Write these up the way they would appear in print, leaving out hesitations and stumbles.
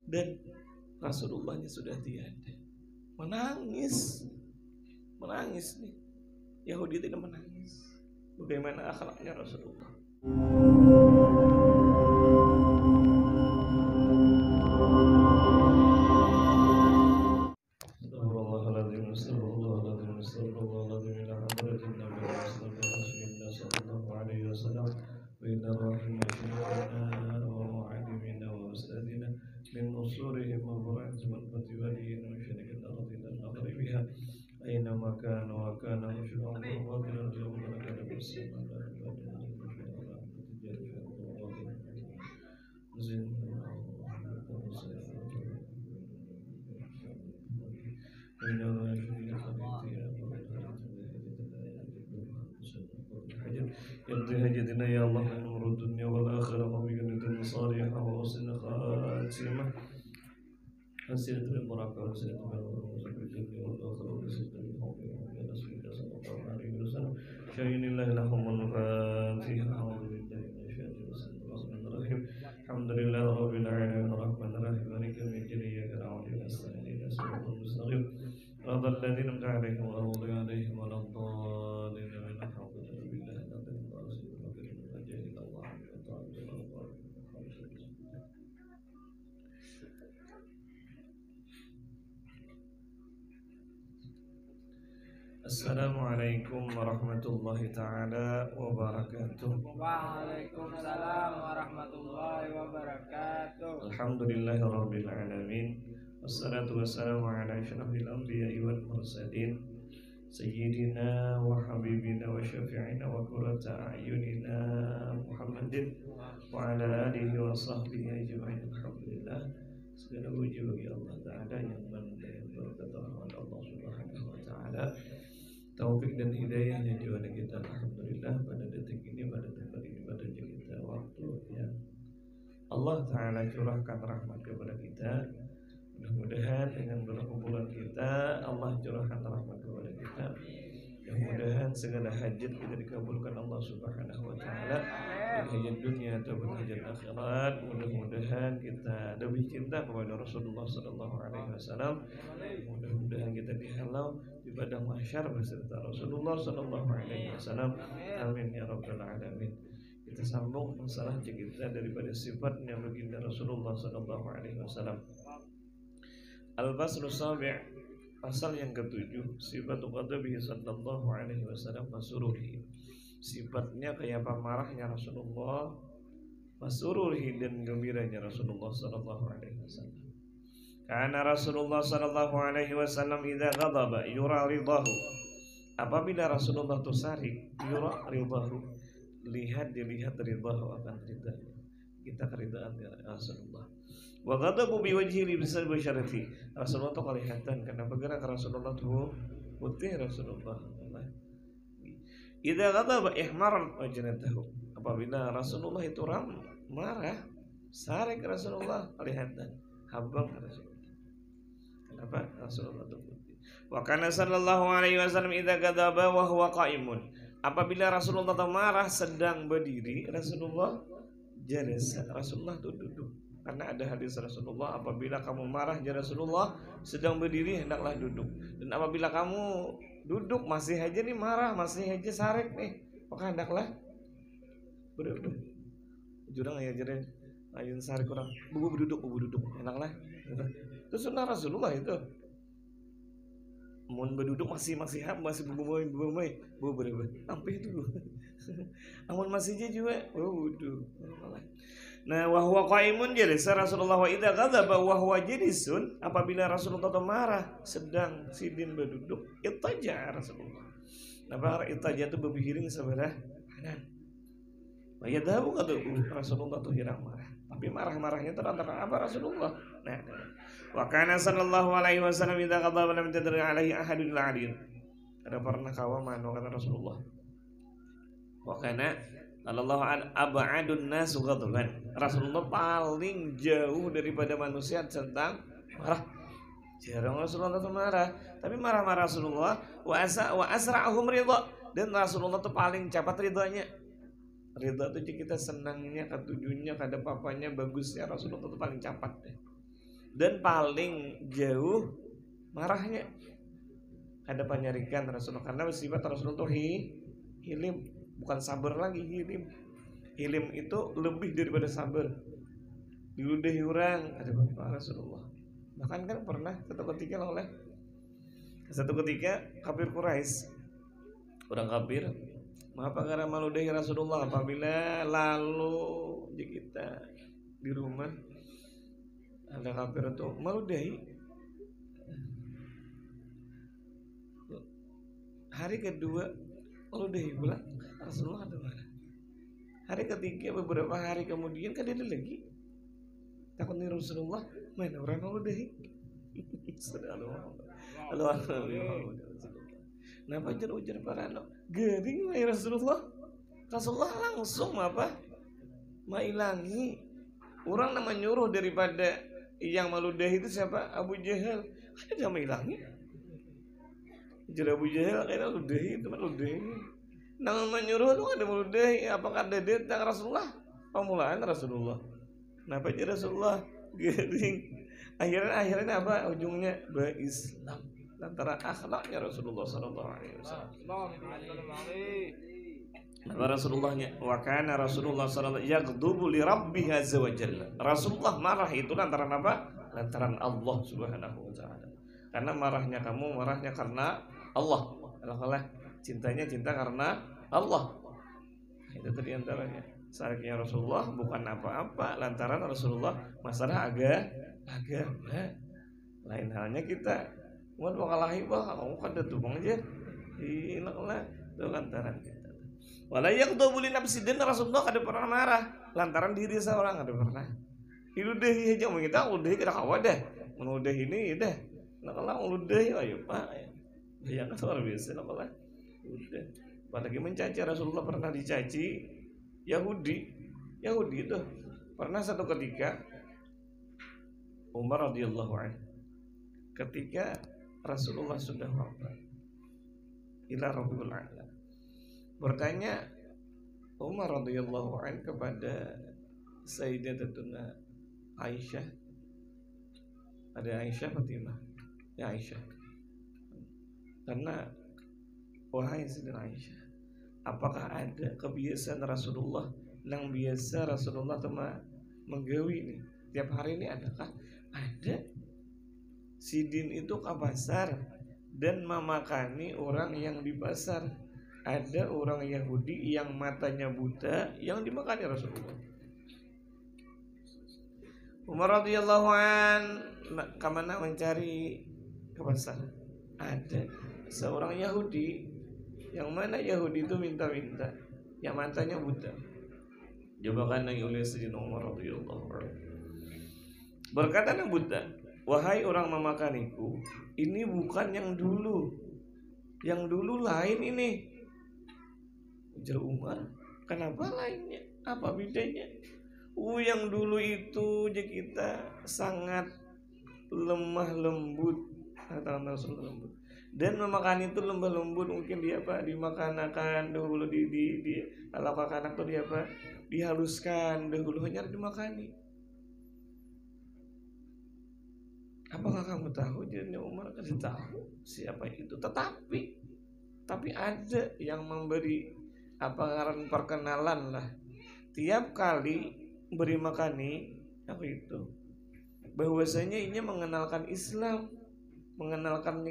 dan Rasulullahnya sudah tiada. Menangis nih. Yahudi tidak menangis. Bagaimana akhlaknya Rasulullah? أينما كان وكان مشروعا وباطلا اليوم لك بالسماء يرضي هجدنا يا الله نور الدنيا والآخرة وبجنة صالحة وحسن خاتمة حسنة المراقبة وحسنة الدنيا والآخرة وحسنة الحب ورسولك صلى الله عليه وسلم شهين الله لهم الفاتحة أعوذ بالله من الشيطان الرجيم الرحيم الحمد لله رب العالمين الرحمن الرحيم مالك يوم الدين إياك نعبد وإياك نستعين اهدنا الصراط المستقيم صراط الذين أنعمت عليهم غير المغضوب عليهم ولا الضالين آمين الحمد لله Assalamualaikum warahmatullahi ta'ala wabarakatuh. Waalaikumsalam warahmatullahi wabarakatuh. Alhamdulillahi rabbil alamin. Wassalatu wassalamu ala asyrafil anbiya'i wal mursalin Sayyidina wa habibina wa syafi'ina wa qurrata a'yunina Muhammadin wa ala alihi wa sahbihi ajma'in. Alhamdulillah, segala puji bagi Allah Ta'ala yang berkat rahmat Allah Subhanahu wa Ta'ala, taufik dan hidayahnya kepada kita. Alhamdulillah, pada detik ini, pada tempat ini, pada kita waktu yang Allah Ta'ala curahkan rahmat kepada kita. Mudah-mudahan dengan berkumpulan kita Allah curahkan rahmat kepada kita. Mudah-mudahan segala hajat kita dikabulkan Allah Subhanahu wa Ta'ala, hajat dunia ataupun hajat akhirat. Mudah-mudahan kita lebih cinta kepada Rasulullah sallallahu alaihi wasallam. Mudah-mudahan kita dihalau di padang mahsyar beserta Rasulullah sallallahu alaihi wasallam. Amin ya rabbal alamin. Kita sambung masalah kita daripada sifatnya baginda Rasulullah sallallahu alaihi wasallam. Al-Faslu Sabi', pasal yang ke-7, sifat ghadabihi sallallahu alaihi wasallam masuruhi. Sifatnya kayak pemarahnya Rasulullah, masuruhi dan gembiranya Rasulullah sallallahu alaihi wasallam. Karena Rasulullah sallallahu alaihi wasallam idza ghadaba yura ridahu. Apabila Rasulullah tusarik yura ridahu, dilihat ridahu akan ridha. Kita keridaan ya Rasulullah. Wa ghadabu bi wajhihi bisabab syarati. Rasulullah itu kelihatan karena bergerak Rasulullah itu putih Rasulullah. Idza ghadaba ihmar wajnatahu. Apabila Rasulullah itu marah, sarik Rasulullah kelihatan habang Rasulullah. Kenapa Rasulullah itu putih? Wa kana sallallahu alaihi wasallam idza ghadaba wa huwa qa'imun. Apabila Rasulullah itu marah sedang berdiri, Rasulullah jalasa. Rasulullah itu duduk. Karena ada hadis Rasulullah, apabila kamu marah ya Rasulullah sedang berdiri hendaklah duduk. Dan apabila kamu duduk masih aja nih marah, masih aja sarik nih, maka hendaklah berduduk. Jurang ya jadi ayun sarik kurang. Bubu duduk, hendaklah. Itu sunnah Rasulullah itu. Mun berduduk masih bubu sampai itu. Amun masih aja juga. Waduh. Nah, wa huwa qa'imun jalisa Rasulullah wa idza ghadaba wa huwa jalisun. Apabila Rasulullah marah sedang sidin berduduk, ittaja Rasulullah. Nah, ittaja itu berbiring sebelah kanan. Wa yadhabu ghadabu Rasulullah itu hilang marah. Tapi marah-marahnya itu antara apa Rasulullah? Nah, wa kana sallallahu alaihi wasallam idza ghadaba lam tadri alaihi ahadun la'adin. Ada pernah kawaman kata Rasulullah. Wa kana Allah ab'adun nas ghadaban. Rasulullah paling jauh daripada manusia tentang marah. Jarang Rasulullah itu marah, tapi marah-marah Rasulullah wa asra'uhum ridha. Dan Rasulullah itu paling cepat ridhanya. Ridha itu kita senangnya, ketujuannya, kada papanya, bagusnya Rasulullah itu paling cepat deh. dan paling jauh marahnya. Ada penyarikan Rasulullah karena sifat Rasulullah itu hilim, bukan sabar lagi, hilim. Hilim itu lebih daripada sabar. Diludahi orang ada Bapak Rasulullah. Bahkan kan pernah satu ketika kafir Quraisy, orang kafir, mengapa karena meludahi Rasulullah apabila lalu di kita di rumah ada kafir itu meludahi. Hari kedua meludahi pula Rasulullah ada marah. Hari ketiga beberapa hari kemudian kan dia lagi takut nih Rasulullah main orang meludahi. Kenapa ujar para anak gering ya Rasulullah langsung apa mailangi orang nama nyuruh daripada yang meludahi itu siapa? Abu Jahal. Kan dia mailangi jadi Abu Jahal kayaknya ludahi itu kan ludahi nang menyuruh itu ada meludahi apakah ada tentang Rasulullah pemulaan Rasulullah. Kenapa jadi Rasulullah gering? Akhirnya apa ujungnya? Islam lantaran akhlaknya Rasulullah sallallahu alaihi wasallam. Rasulullahnya wa kana Rasulullah sallallahu yaghdubu li rabbih azza wa jalla. Rasulullah marah itu lantaran apa? Lantaran Allah Subhanahu wa taala. Karena marahnya karena Allah. Kalau cintanya cinta karena Allah. Itu tadi antaranya. Saliknya Rasulullah bukan apa-apa lantaran Rasulullah masalah agama. Lain halnya kita mau kalahi kamu kan datang aja. Inaklah itu lantaran kita. Wala yaghdabu li nafsi dan Rasulullah kada pernah marah lantaran diri seorang kada pernah. Diludahi aja mau kita udah kita kawadah. Menudah ini dah. Nakala udah ayo Pak. Ya kan luar biasa nakala. Udah. Apalagi mencaci Rasulullah pernah dicaci Yahudi itu pernah satu ketika Umar radhiyallahu anhu ketika Rasulullah sudah wafat ila Rabbul A'la bertanya Umar radhiyallahu anhu kepada Sayyidatuna Aisyah, ada Aisyah Fatimah ya Aisyah, karena wahai Sayyidatuna Aisyah, apakah ada kebiasaan Rasulullah yang biasa Rasulullah menggawi ini tiap hari ini adakah? Ada. Sidin itu ke pasar dan memakani orang yang di pasar. Ada orang Yahudi yang matanya buta yang dimakani Rasulullah. Umar radhiyallahu an kemana mencari ke pasar? Ada seorang Yahudi. Yang mana Yahudi itu minta-minta, yang matanya buta. Coba kan oleh Sayyidina Umar radhiyallahu anhu. Berkata yang buta, wahai orang memakaniku, ini bukan yang dulu. Yang dulu lain ini. Ujar Umar, kenapa lainnya? Apa bedanya? Yang dulu itu kita sangat lemah lembut, kata Rasulullah lembut. Dan memakan itu lembah lembut mungkin dia apa dimakan dahulu di kalau anak tuh dia apa dihaluskan dahulu hanya dimakani. Apakah kamu tahu? Jadi Umar kasih tahu siapa itu. Tapi ada yang memberi perkenalan lah. Tiap kali beri makani apa itu bahwasanya ini mengenalkan Islam, mengenalkan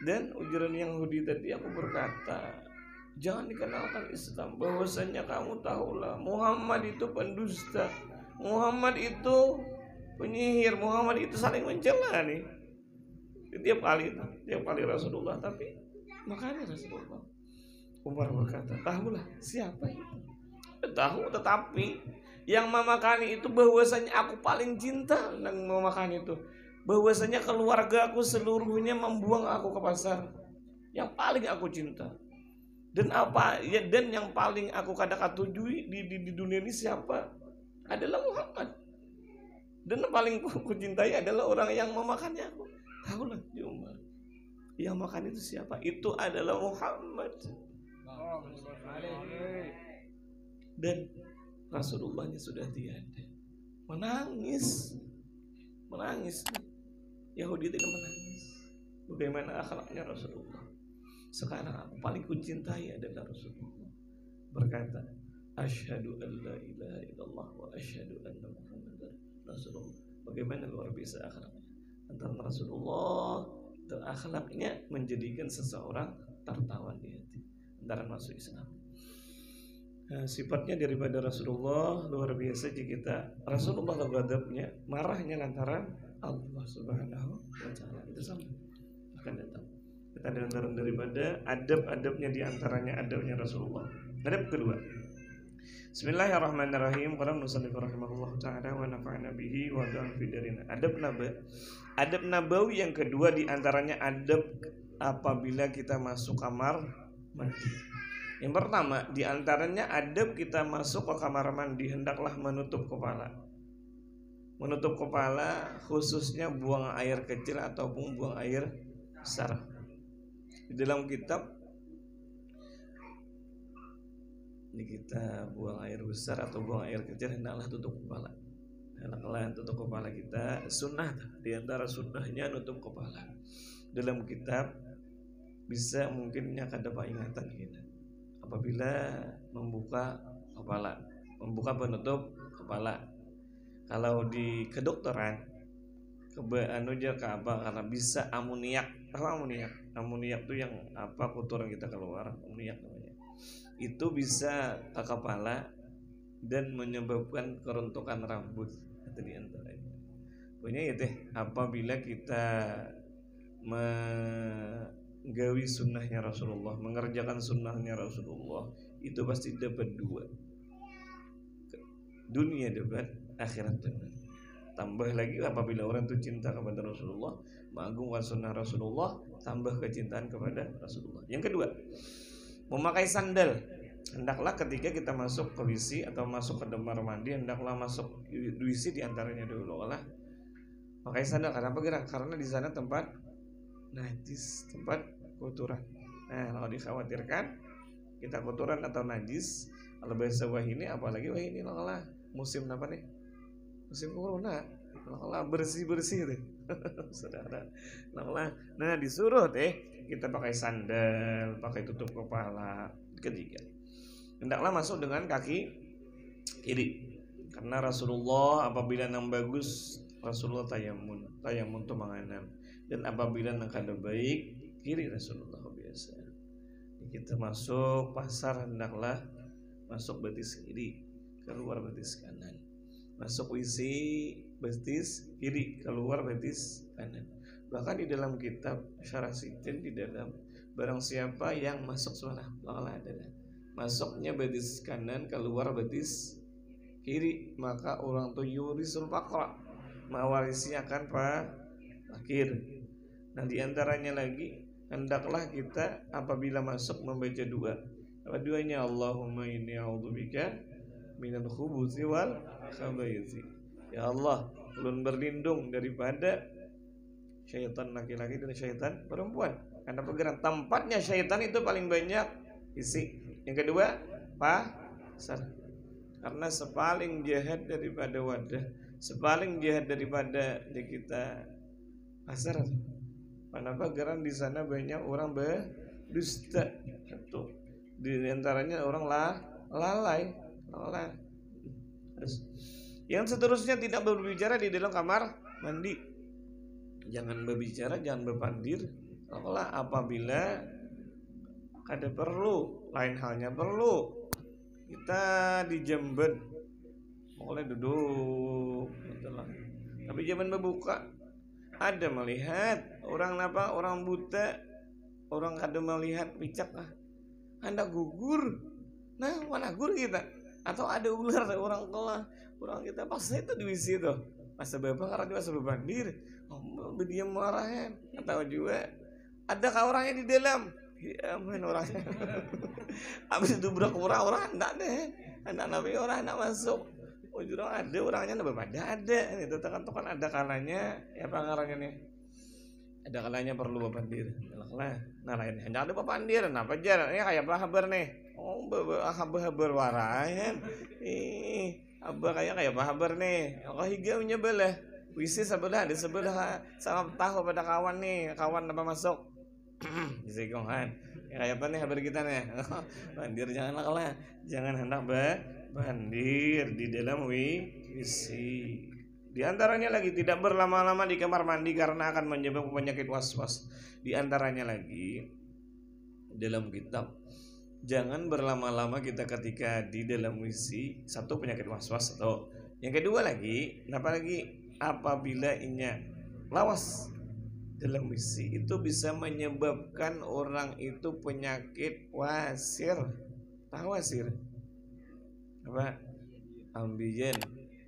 dan ujaran Yahudi tadi aku berkata jangan dikenalkan Islam, bahwasanya kamu tahulah Muhammad itu pendusta, Muhammad itu penyihir, Muhammad itu saling mencela nih tiap kali Rasulullah. Tapi makanya Rasulullah Umar berkata tahulah siapa itu, tahu tetapi yang memakani itu bahwasanya aku paling cinta dan memakani itu bahwasanya keluarga aku seluruhnya membuang aku ke pasar yang paling aku cinta dan dan yang paling aku kadang tujui di dunia ini siapa adalah Muhammad dan yang paling aku cintai adalah orang yang memakannya aku. Tahulah Umar yang makan itu siapa? Itu adalah Muhammad dan Rasulullahnya sudah tiada. Menangis menangis. Yahudi itu menangis. Bagaimana akhlaknya Rasulullah. Sekarang aku paling kucintai adalah Rasulullah. Berkata, asyhadu an la ilaha illallah wa asyhadu anna Muhammadar Rasulullah. Bagaimana luar biasa akhlaknya antara Rasulullah dan akhlaknya menjadikan seseorang tertawan di hati antara masuk Islam. Sifatnya daripada Rasulullah luar biasa. Jika kita Rasulullah ghadabnya, marahnya lantaran Allah Subhanahu wa taala, itu sama akan datang. Kita dengar daripada adab-adabnya, diantaranya adabnya Rasulullah. Adab kedua, Bismillahirrahmanirrahim. Qala musannif rahimahullah taala wa nafa'ana bihi wa da'an fi darina. Adab nabawi yang kedua diantaranya adab apabila kita masuk kamar mandi. Yang pertama diantaranya adab kita masuk ke kamar mandi hendaklah menutup kepala. Menutup kepala khususnya buang air kecil ataupun buang air besar. Di dalam kitab ini kita buang air besar atau buang air kecil hendaklah tutup kepala. Hendaklah tutup kepala kita. Sunnah di antara sunnahnya nutup kepala. Dalam kitab bisa mungkinnya kada ingatan kita. Apabila membuka kepala, membuka penutup kepala. Kalau di kedokteran karena bisa amoniak. Apa amoniak? Amoniak itu yang apa kotoran kita keluar, amoniak namanya. Itu bisa ke kepala dan menyebabkan kerontokan rambut. Itu di antaranya. Pokoknya ya teh, apabila kita menggawi sunnahnya Rasulullah, mengerjakan sunnahnya Rasulullah, itu pasti dapat dua, dunia dapat, akhirat dapat. Tambah lagi apabila orang itu cinta kepada Rasulullah, mengagungkan sunnah Rasulullah, tambah kecintaan kepada Rasulullah. Yang kedua, memakai sandal. Hendaklah ketika kita masuk ke WC atau masuk ke kamar mandi, hendaklah masuk WC diantaranya dulu lah pakai sandal. Kenapa? Karena di sana tempat najis, tempat kotoran. Nah, kalau dikhawatirkan kita kotoran atau najis, kalau bahasa wahini, apalagi wahini lah musim apa nih? Musim corona, lah bersih deh, saudara. Nah disuruh kita pakai sandal, pakai tutup kepala. Ketiga, hendaklah masuk dengan kaki kiri, karena Rasulullah apabila nang bagus Rasulullah tayamun tu manganan. Dan apabila nang kada baik kiri Rasulullah biasa. Kita masuk pasar hendaklah masuk betis kiri, keluar betis kanan. Masuk WC betis kiri, keluar betis kanan. Bahkan di dalam kitab Syarah Sitin di dalam barang siapa yang masuk sunnah adalah masuknya betis kanan, keluar betis kiri, maka orang tu yurisul faqra, mewarisi akan fakir. Nah di antaranya lagi hendaklah kita apabila masuk membaca dua. Duanya Allahumma inni a'udzubika minal khubuthi wal khabaithi. Ya Allah, ulun berlindung daripada syaitan laki-laki dan syaitan perempuan. Karena pergerak tempatnya syaitan itu paling banyak isi. Yang kedua, pasar. Karena sepaling jahat daripada wadah, sepaling jahat daripada kita pasar. Kenapa? Karena di sana banyak orang berdusta. Satu. Di antaranya orang lalai. Yang seterusnya tidak berbicara di dalam kamar mandi. Jangan berbicara, jangan berpandir. Allah apabila ada perlu, lain halnya perlu kita dijemben, boleh duduk, tapi jangan berbuka. Ada melihat orang orang buta, orang kada melihat picak lah, anda gugur. Nah mana gugur kita? Atau ada ular orang kelah, orang kita pasti itu di situ. Masa bapak karena dia masa berbandir, dia marahin. Atau juga ada orangnya di dalam, ya main orangnya. Habis itu orang enggak deh, anak nabi orang enggak masuk. Ujung ada orangnya ada. Itu tekan ada kalanya, ya pangarannya nih. Ada kalanya perlu berbandir. Nah lain hendak ada berbandir, kenapa jar? Ini kayak kabar nih. Oh kabar warahan. Abah kayak kabar nih. Kalau higaunya belah. WC sebelah, di sebelah sama tahu pada kawan nih, kawan apa masuk. Kan ya kayak apa nih kabar kita nih. Bandir janganlah kalah, jangan hendak bandir di dalam WC. Di antaranya lagi tidak berlama-lama di kamar mandi karena akan menyebabkan penyakit was-was. Di antaranya lagi dalam kitab, jangan berlama-lama kita ketika di dalam WC, satu penyakit was-was atau yang kedua lagi, kenapa lagi apabila inya lawas dalam WC itu bisa menyebabkan orang itu penyakit wasir. Tahu wasir? Apa? Ambien.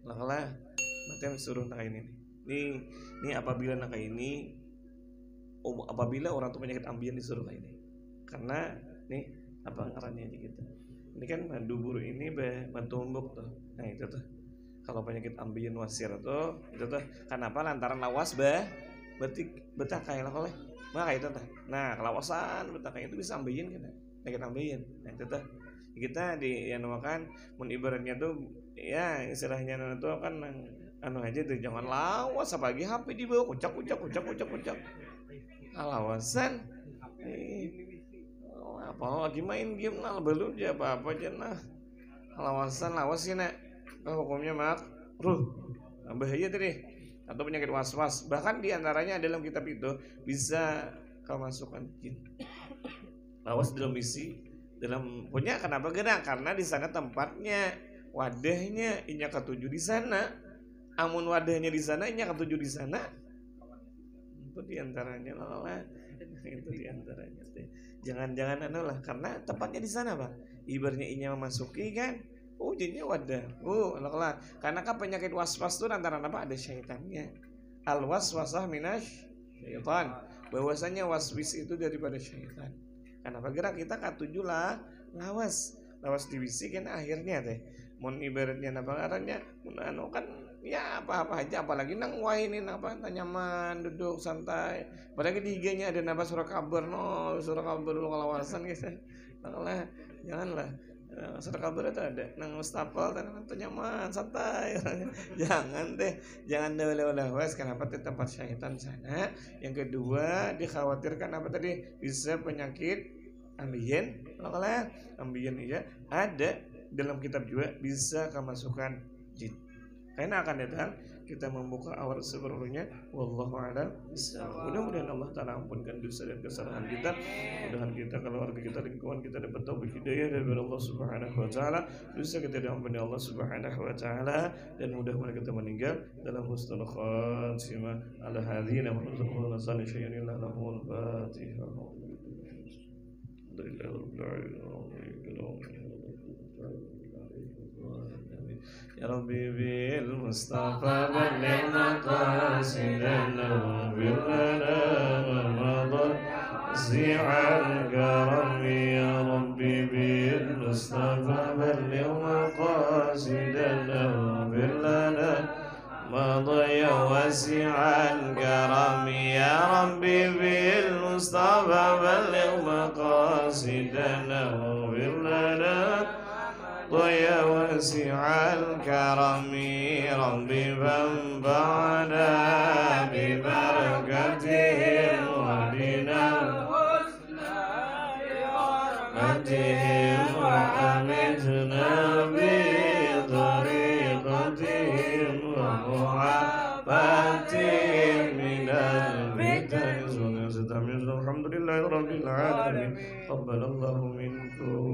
Lah macam suruh nak ini. Nih apabila nak ini apabila orang itu penyakit ambien disuruh ini. Karena nih apa ngarannya aja kita. Ini kan dubur ini tumbuk tuh. Nah itu tuh. Kalau penyakit ambien wasir tuh itu tuh kenapa lantaran lawas berarti betakai lah oleh maka itu tuh. Nah kelawasan betakai itu bisa ambien kan, penyakit ambien. Nah itu tuh kita di yang namakan mun ibaratnya tuh ya istilahnya itu kan anu aja tuh jangan lawas apalagi HP di bawah kucak lawasan apa lagi main game nah belum aja apa aja nah lawasan lawas sih nak hukumnya makruh bahaya tadi atau penyakit was-was. Bahkan diantaranya dalam kitab itu bisa kemasukan jin. Lawas dalam misi dalam punya kenapa gerak? Karena di sana tempatnya wadahnya inya ketujuh di sana. Amun wadahnya di sana inya ketujuh di sana. Itu diantaranya lah. Itu diantaranya. Jangan anu lah karena tempatnya di sana Pak. Ibaratnya inya memasuki kan. Oh jadinya wadah. Lah. Karena kan penyakit was-was itu antara apa? Ada syaitannya. Al-waswasah minasy syaitan. Bahwasanya waswis itu daripada syaitan. Kenapa gerak kita katujuh lah lawas di wisi kan akhirnya teh. Mun ibaratnya apa ngarannya? Mun anu kan ya apa-apa aja apalagi nang wainin apa nyaman duduk santai. Padahal di IG-nya ada napa surah kabar dulu kalawasan gitu. Lah janganlah. Surah kabar itu ada nang mustafal dan nyaman santai. jangan lewat kenapa di tempat syaitan sana. Yang kedua dikhawatirkan apa tadi bisa penyakit ambien. Kalau ambien ya ada dalam kitab juga bisa kemasukan jin. Karena akan datang kita membuka awal seperlunya. Wallahu a'lam bishawab. Mudah-mudahan Allah Ta'ala ampunkan dosa dan kesalahan kita. Mudah-mudahan kita, keluarga kita, lingkungan kita dapat taufik hidayah dari Allah Subhanahu wa taala. Dosa kita diampuni Allah Subhanahu wa taala dan mudah-mudahan kita meninggal dalam husnul khatimah. Ala hadzina wa razaqna nasani syai'an illa lahul fatihah. يا ربي بالمصطفى بلغ مقاصدنا وبلغنا رمضان وسع الكرم يا ربي بالمصطفى بلغ مقاصدنا وبلغنا مضي وسع الكرم يا ربي بالمصطفى بلغ مقاصدنا وبلغنا ضي وسع الكرم ربي فانفعنا ببركتهم وهدنا برحمتهم وأمتنا بطريقتهم ومحبتهم من الفتن. الحمد لله رب العالمين. قبل الله منكم.